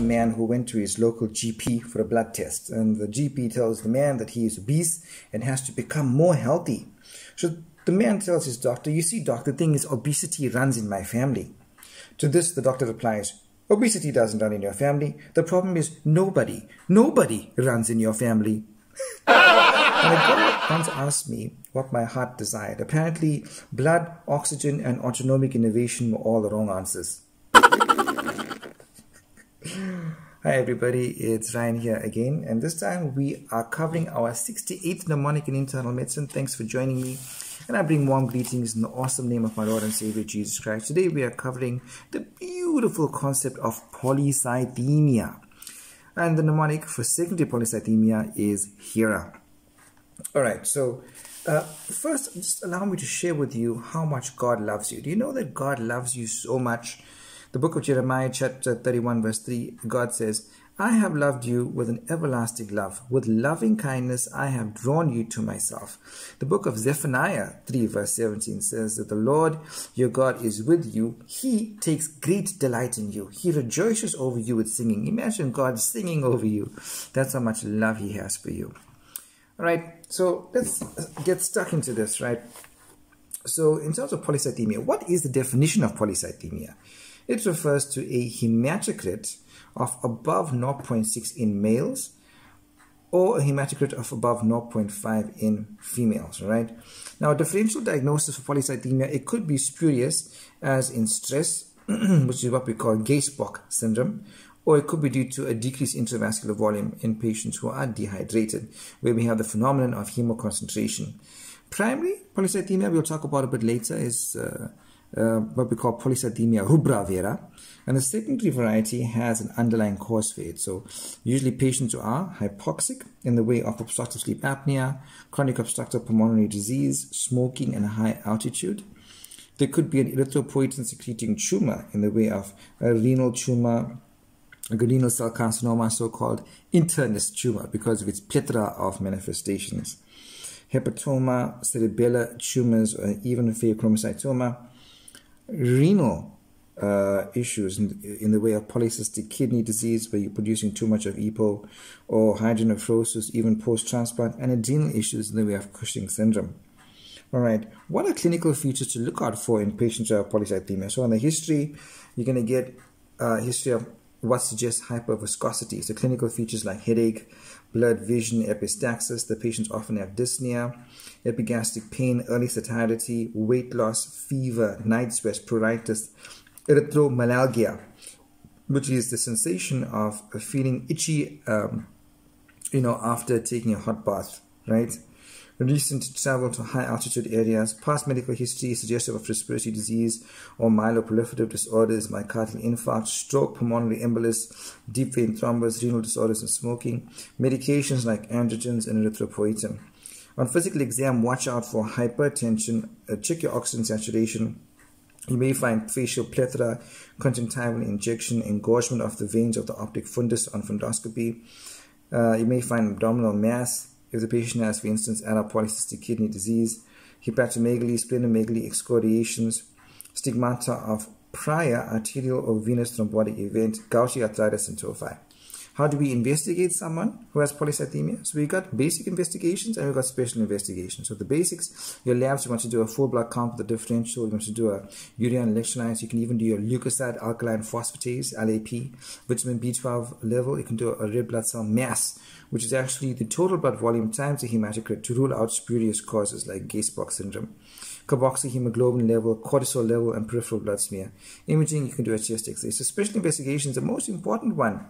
man who went to his local GP for a blood test, and the GP tells the man that he is obese and has to become more healthy. So the man tells his doctor, "You see, doctor, the thing is obesity runs in my family." To this, the doctor replies, "Obesity doesn't run in your family. The problem is nobody runs in your family." And a girl once asked me what my heart desired. Apparently, blood, oxygen, and autonomic innovation were all the wrong answers. Hi everybody, it's Ryan here again, and this time we are covering our 68th mnemonic in internal medicine. Thanks for joining me, and I bring warm greetings in the awesome name of my Lord and Savior Jesus Christ. Today we are covering the beautiful concept of polycythemia, and the mnemonic for secondary polycythemia is HERA. Alright, so first just allow me to share with you how much God loves you. Do you know that God loves you so much? The book of Jeremiah chapter 31 verse 3, God says, "I have loved you with an everlasting love. With loving kindness I have drawn you to myself." The book of Zephaniah 3 verse 17 says that the Lord your God is with you. He takes great delight in you. He rejoices over you with singing. Imagine God singing over you. That's how much love he has for you. Alright, so let's get stuck into this, right? So in terms of polycythemia, what is the definition of polycythemia? It refers to a hematocrit of above 0.6 in males or a hematocrit of above 0.5 in females, right? Now, a differential diagnosis for polycythemia, it could be spurious as in stress, which is what we call Gay-Spock syndrome, or it could be due to a decreased intravascular volume in patients who are dehydrated, where we have the phenomenon of hemoconcentration. Primary polycythemia, we'll talk about a bit later, is what we call polycythemia rubra vera, and the secondary variety has an underlying cause for it. So usually patients who are hypoxic in the way of obstructive sleep apnea, chronic obstructive pulmonary disease, smoking, and high altitude. There could be an erythropoietin secreting tumor in the way of a renal tumor, a renal cell carcinoma, so-called internist tumor, because of its plethora of manifestations. Hepatoma, cerebellar tumors, or even pheochromocytoma. Renal issues in the way of polycystic kidney disease, where you're producing too much of EPO, or hydronephrosis, even post-transplant, and adrenal issues in the way of Cushing syndrome. All right, what are clinical features to look out for in patients who have polycythemia? So on the history, you're going to get a history of what suggests hyperviscosity. So clinical features like headache, blurred vision, epistaxis. The patients often have dyspnea, epigastric pain, early satiety, weight loss, fever, night sweats, pruritus, erythromelalgia, which is the sensation of feeling itchy, after taking a hot bath, right? Recent travel to high altitude areas, past medical history suggestive of respiratory disease or myeloproliferative disorders, myocardial infarct, stroke, pulmonary embolus, deep vein thrombus, renal disorders, and smoking. Medications like androgens and erythropoietin. On physical exam, watch out for hypertension, check your oxygen saturation. You may find facial plethora, conjunctival injection, engorgement of the veins of the optic fundus on fundoscopy. You may find abdominal mass if the patient has, for instance, adult polycystic kidney disease, hepatomegaly, splenomegaly, excoriations, stigmata of prior arterial or venous thrombotic event, gouty arthritis, and tophi. How do we investigate someone who has polycythemia? So we got basic investigations and we got special investigations. So the basics, your labs, you want to do a full blood count with the differential, you want to do a urea and electrolytes, you can even do your leukocyte alkaline phosphatase, LAP, vitamin B12 level, you can do a red blood cell mass, which is actually the total blood volume times the hematocrit to rule out spurious causes like Gay-Spock syndrome. Carboxyhemoglobin level, cortisol level, and peripheral blood smear. Imaging, you can do a chest X-ray. So special investigations, the most important one,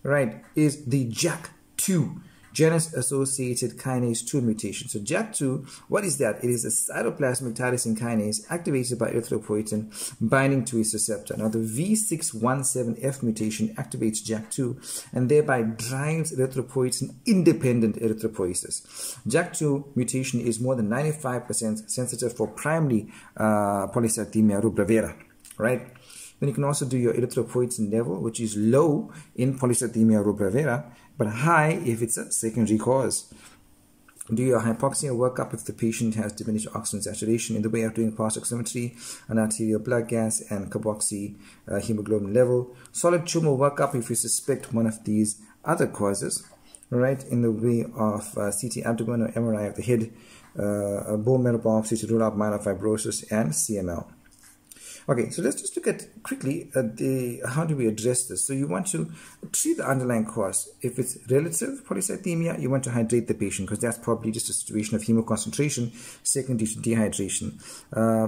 right, is the JAK2, genus-associated kinase 2 mutation. So JAK2, what is that? It is a cytoplasmic tyrosine kinase activated by erythropoietin binding to its receptor. Now the V617F mutation activates JAK2 and thereby drives erythropoietin-independent erythropoiesis. JAK2 mutation is more than 95% sensitive for primary polycythemia rubra vera, right? Then you can also do your erythropoietin level, which is low in polycythemia rubra vera, but high if it's a secondary cause. Do your hypoxia workup if the patient has diminished oxygen saturation in the way of doing pulse oximetry, an arterial blood gas, and carboxy hemoglobin level. Solid tumor workup if you suspect one of these other causes, right, in the way of CT abdomen or MRI of the head, bone marrow biopsy to rule out myelofibrosis, and CML. Okay, so let's just look at quickly how do we address this. So you want to treat the underlying cause. If it's relative polycythemia, you want to hydrate the patient because that's probably just a situation of hemoconcentration secondary to dehydration.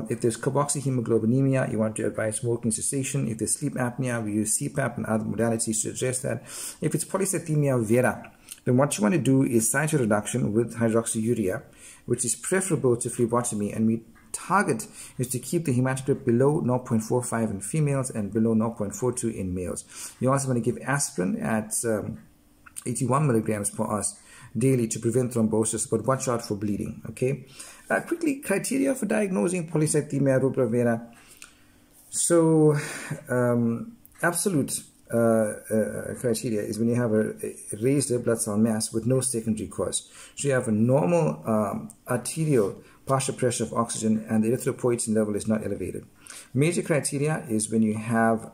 If there's carboxyhemoglobinemia, you want to advise smoking cessation. If there's sleep apnea, we use CPAP and other modalities to address that. If it's polycythemia vera, then what you want to do is cytoreduction with hydroxyurea, which is preferable to phlebotomy, and we target is to keep the hematocrit below 0.45 in females and below 0.42 in males. You also want to give aspirin at 81 milligrams per hour daily to prevent thrombosis, but watch out for bleeding. Okay. Quickly, criteria for diagnosing polycythemia rubra vera. So, absolute criteria is when you have a raised red blood cell mass with no secondary cause. So you have a normal arterial partial pressure of oxygen and the erythropoietin level is not elevated. Major criteria is when you have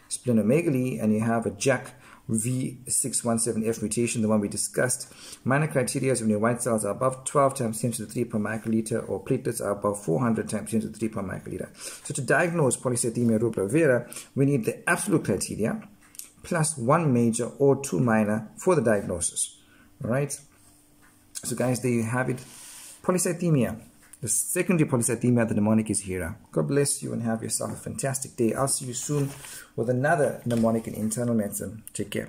splenomegaly and you have a JAK V617F mutation, the one we discussed. Minor criteria is when your white cells are above 12 times 10 to the 3 per microliter or platelets are above 400 times 10 to the 3 per microliter. So to diagnose polycythemia rubra vera, we need the absolute criteria plus one major or two minor for the diagnosis. All right. So guys, there you have it. Polycythemia. The secondary polycythemia, the mnemonic is here. God bless you and have yourself a fantastic day. I'll see you soon with another mnemonic in internal medicine. Take care.